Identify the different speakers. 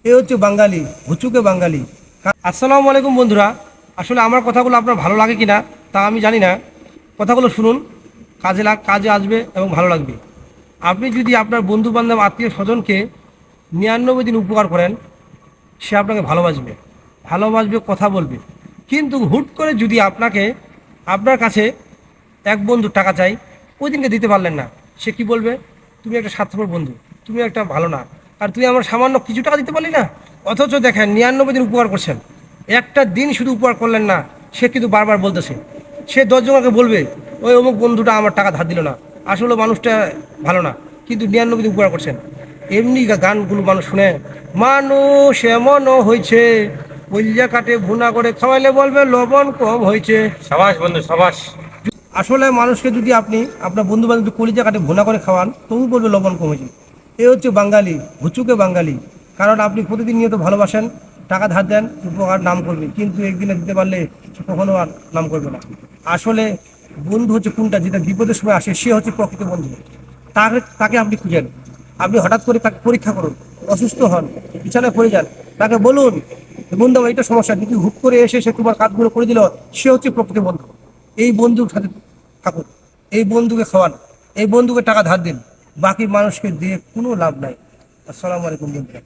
Speaker 1: এ হচ্ছে বাঙালি, হুচুকে বাঙালি। আসসালামু আলাইকুম বন্ধুরা। আসলে আমার কথাগুলো আপনার ভালো লাগে কিনা তা আমি জানি না। কথাগুলো শুনুন, কাজে আসবে এবং ভালো লাগবে। আপনি যদি আপনার বন্ধু বান্ধব আত্মীয় স্বজনকে 99 দিন উপকার করেন, সে আপনাকে ভালোবাসবে, কথা বলবে। কিন্তু হুট করে যদি আপনার কাছে এক বন্ধু টাকা চাই, ওই দিনকে দিতে পারলেন না, সে কি বলবে? তুমি একটা স্বার্থপর বন্ধু, তুমি একটা ভালো না, আর তুই আমার সামান্য কিছু টাকা দিতে পারলি না। অথচ দেখেন 99 দিন উপকার করছেন, একটা দিন শুধু উপকার করলেন না, সে কিন্তু বারবার বলতেছে। সে 10 জনকে বলবে ওই অমুক বন্ধুটা আমার টাকা ধার দিল না, আসলে মানুষটা ভালো না, কিন্তু 99 দিন উপকার করছেন। এমনি গানগুলো মানুষ শুনে, মানুষ এমনও হয়েছে, কলিজা কাটে ভুনা করে খাওয়াইলে বলবে লবণ কম হয়েছে।
Speaker 2: সাবাস বন্ধু সাবাস।
Speaker 1: আসলে মানুষকে যদি আপনি আপনার বন্ধু বান্ধব কলিজা কাটে ভুনা করে খাওয়ান, তবু বলবে লবণ কমেছে। এ হচ্ছে বাঙালি, হুচুকে বাঙালি। কারণ আপনি প্রতিদিন নিয়ত ভালোবাসেন, টাকা ধার দেন, উপকার নাম করবে, কিন্তু একদিনে দিতে পারলে সে কখনো আর নাম করবে না। আসলে বন্ধু হচ্ছে কোনটা, যেটা বিপদের সময় আসে, সে হচ্ছে প্রকৃত বন্ধু। তাকে আপনি খুঁজেন। আপনি হঠাৎ করে তাকে পরীক্ষা করুন, অসুস্থ হন, বিছানায় পড়ে যান, তাকে বলুন বন্ধু আমার এটা সমস্যা, যদি হুট করে এসে সে তোমার কাজগুলো করে দিল, সে হচ্ছে প্রকৃত বন্ধু। এই বন্ধুর সাথে থাকুন, এই বন্ধুকে খাওয়ান, এই বন্ধুকে টাকা ধার দিন। বাকি মানুষকে দিয়ে কোনো লাভ নাই। আসসালামু আলাইকুম বন্ধুরা।